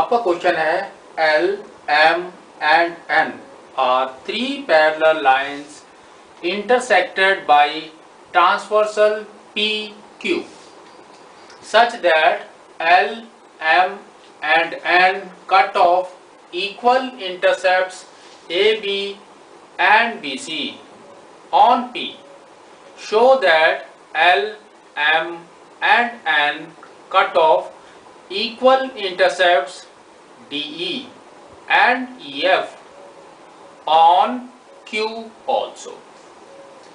आपका क्वेश्चन है L, M and N are three parallel lines intersected by transversal PQ such that L, M and N cut off equal intercepts AB and BC on P. Show that L, M and N cut off equal intercepts DE and EF on Q also.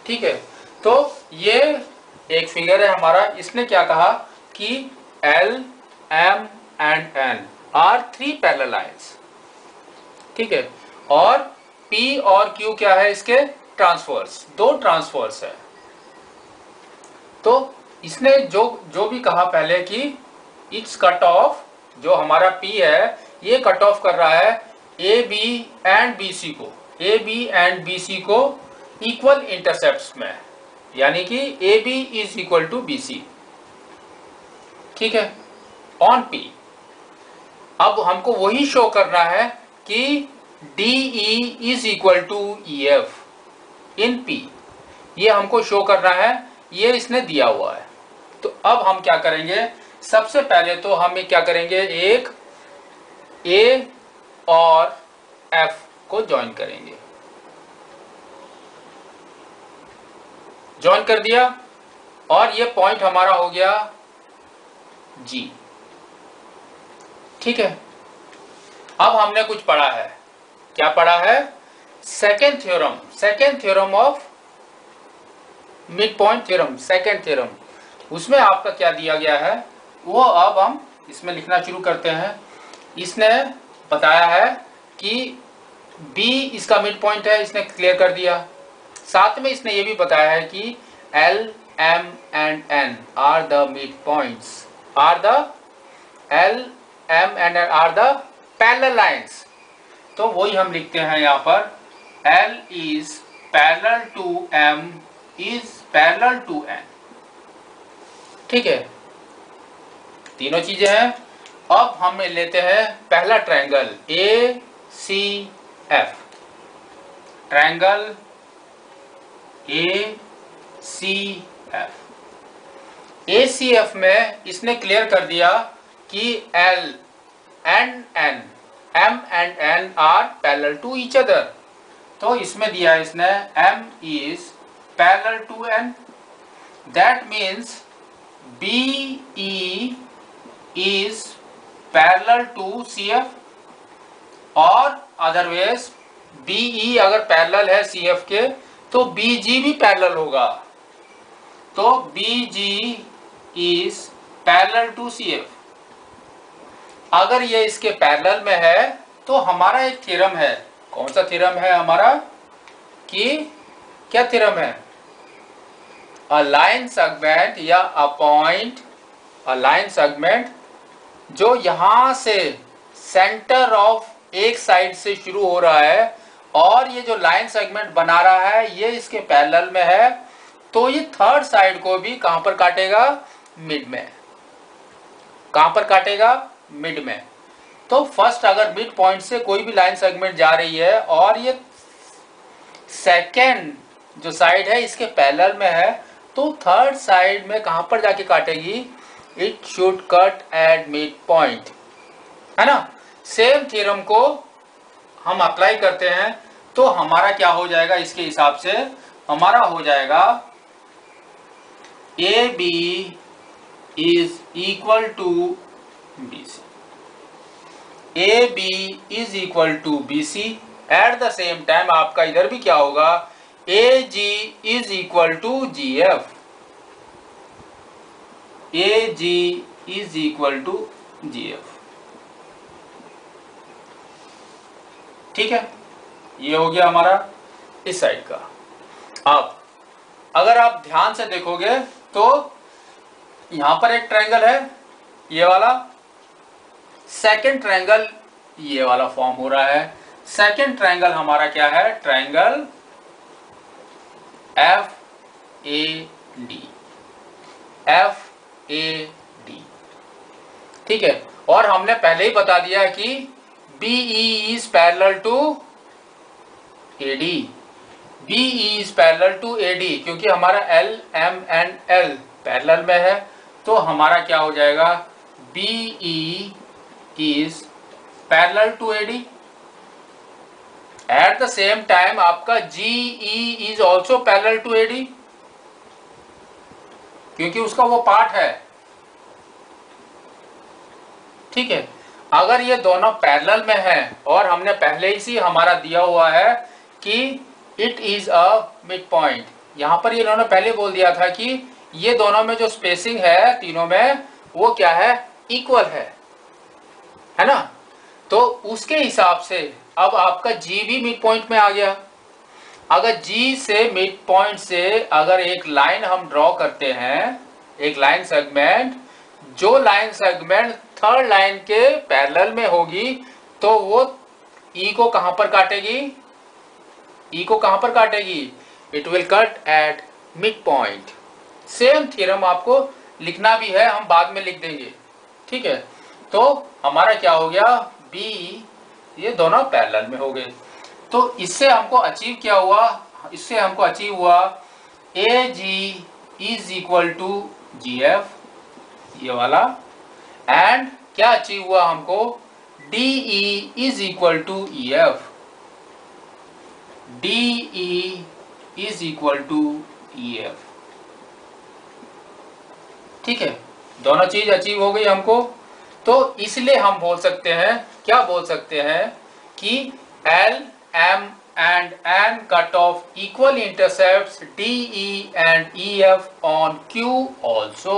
ठीक है, तो ये एक figure है हमारा। इसने क्या कहा कि L, M and N are three parallel lines, ठीक है, और P और Q क्या है, इसके ट्रांसवर्स, दो ट्रांसवर्स है। तो इसने जो भी कहा पहले कि इट्स कट ऑफ, जो हमारा P है ये कट ऑफ कर रहा है AB एंड BC को, AB एंड BC को इक्वल इंटरसेप्ट्स में, यानी कि AB is equal to BC, ठीक है, ऑन P। अब हमको वही शो करना है कि DE is equal to EF in P, ये हमको शो करना है, ये इसने दिया हुआ है। तो अब हम क्या करेंगे, सबसे पहले तो हम क्या करेंगे, एक A और F को ज्वाइन करेंगे। ज्वाइन कर दिया और ये पॉइंट हमारा हो गया G, ठीक है। अब हमने कुछ पढ़ा है, क्या पढ़ा है, second theorem of mid point theorem, second theorem. उसमें आपका क्या दिया गया है वो अब हम इसमें लिखना शुरू करते हैं। इसने बताया है कि B इसका मिड पॉइंट है, इसने क्लियर कर दिया। साथ में इसने ये भी बताया है कि L, M and N are the midpoints, are the L, M and N are the parallel lines। तो वही हम लिखते हैं यहाँ पर, L is parallel to M is parallel to N, ठीक है, तीनों चीजें हैं। अब हम लेते हैं पहला ट्रायंगल ACF, ट्रायंगल ACF में इसने क्लियर कर दिया कि L and N, M and N are parallel to each other। तो इसमें दिया इसने M is parallel to N, that means BE is parallel to CF, और अदरवाइज BE अगर पैरेलल है CF के तो BG भी पैरेलल होगा। तो BG is parallel to CF, अगर ये इसके पैरेलल में है तो हमारा एक थ्योरम है, कौन सा थ्योरम है हमारा, कि क्या थ्योरम है, अ लाइन सेगमेंट या a point, a line segment जो यहां से सेंटर ऑफ एक साइड से शुरू हो रहा है और ये जो लाइन सेगमेंट बना रहा है ये इसके पैरेलल में है, तो ये थर्ड साइड को भी कहां पर काटेगा, मिड में। कहां पर काटेगा, मिड में। तो फर्स्ट अगर मिड पॉइंट से कोई भी लाइन सेगमेंट जा रही है और ये सेकेंड जो साइड है इसके पैरेलल में है, तो थर्ड साइड में कहां पर जाके काटेगी, it should cut at mid point, है ना। सेम थ्योरम को हम अप्लाई करते हैं तो हमारा क्या हो जाएगा, इसके हिसाब से हमारा हो जाएगा AB is equal to BC, AB is equal to BC। At the same time आपका इधर भी क्या होगा, AG is equal to GF, AG is equal to GF, ठीक है। ये हो गया हमारा इस साइड का। अब अगर आप ध्यान से देखोगे तो यहां पर एक ट्रायंगल है, ये वाला, सेकंड ट्रायंगल ये वाला फॉर्म हो रहा है। सेकंड ट्रायंगल हमारा क्या है, ट्रायंगल FAD, FAD। ठीक है, और हमने पहले ही बता दिया कि BE is parallel to AD, BE is parallel to AD, क्योंकि हमारा L M and L parallel में है, तो हमारा क्या हो जाएगा, BE is parallel to AD। At the same time आपका GE is also parallel to AD, क्योंकि उसका वो पार्ट है। ठीक है, अगर ये दोनों पैरेलल में है और हमने पहले ही से हमारा दिया हुआ है कि it is a mid point, यहां पर ये इन्होंने पहले बोल दिया था कि ये दोनों में जो स्पेसिंग है तीनों में वो क्या है, इक्वल है ना। तो उसके हिसाब से अब आपका G भी मिड पॉइंट में आ गया। अगर G से मिड पॉइंट से अगर एक लाइन हम ड्रॉ करते हैं, एक लाइन सेगमेंट, जो लाइन सेगमेंट थर्ड लाइन के पैरेलल में होगी तो वो E को कहां पर काटेगी, E को कहां पर काटेगी, it will cut at mid point. Same theorem आपको लिखना भी है, हम बाद में लिख देंगे। ठीक है, तो हमारा क्या हो गया, B ये दोनों पैरेलल में हो गए। तो इससे हमको अचीव क्या हुआ, इससे हमको अचीव हुआ AG is equal to GF, ये वाला, एंड क्या अचीव हुआ हमको, DE is equal to EF, DE is equal to EF। ठीक है, दोनों चीज अचीव हो गई हमको। तो इसलिए हम बोल सकते हैं, क्या बोल सकते हैं कि L M and N cut off equal intercepts DE and EF on Q also।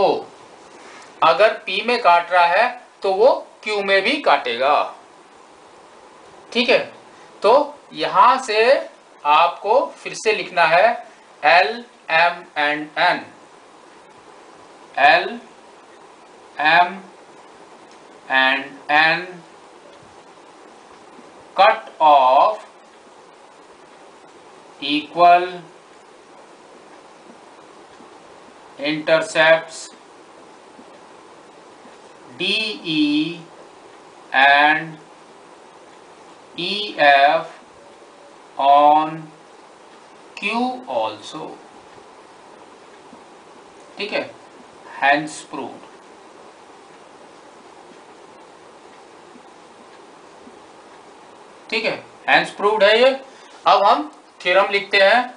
अगर P में काट रहा है तो वो Q में भी काटेगा। ठीक है, तो यहां से आपको फिर से लिखना है L M and N, L M and N cut off equal intercepts DE and EF on Q also। ठीक है, hence proved। ठीक है, hence proved है ये। अब हम थ्योरम लिखते हैं।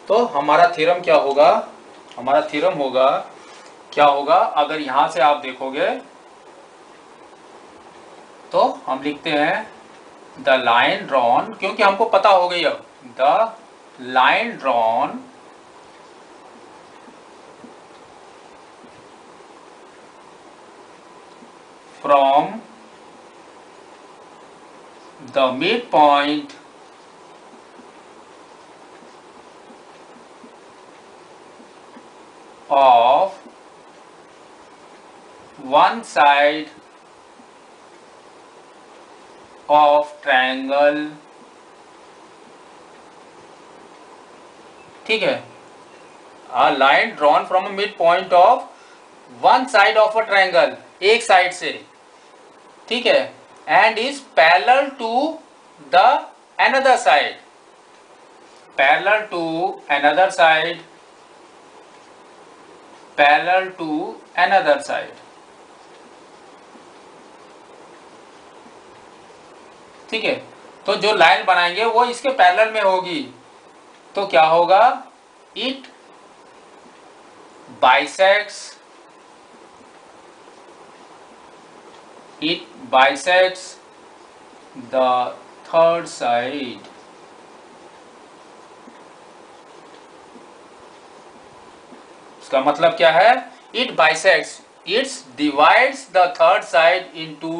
तो हमारा थ्योरम क्या होगा, हमारा थ्योरम होगा, क्या होगा, अगर यहां से आप देखोगे तो हम लिखते हैं द लाइन ड्रॉन, क्योंकि हमको पता हो गई अब, the line drawn from the mid point of one side of triangle। ठीक है, a line drawn from a midpoint of one side of a triangle, एक साइड से, ठीक है, and is parallel to the another side, parallel to another side, parallel to another side। ठीक है, तो जो लाइन बनाएंगे वो इसके पैरेलल में होगी, तो क्या होगा, it bisects, it bisects the third side। इसका मतलब क्या है, it bisects, it divides the third side into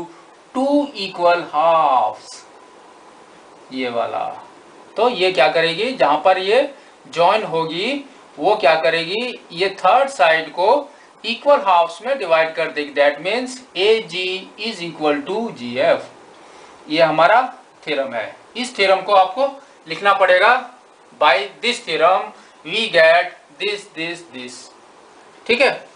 two equal halves, ये वाला। तो ये क्या करेगी, जहां पर ये जॉइन होगी वो क्या करेगी, ये थर्ड साइड को इक्वल हाफ्स में डिवाइड कर देगी। That means AG is equal to GF। ये हमारा थ्योरम है। इस थ्योरम को आपको लिखना पड़ेगा। By this theorem we get this this this. ठीक है।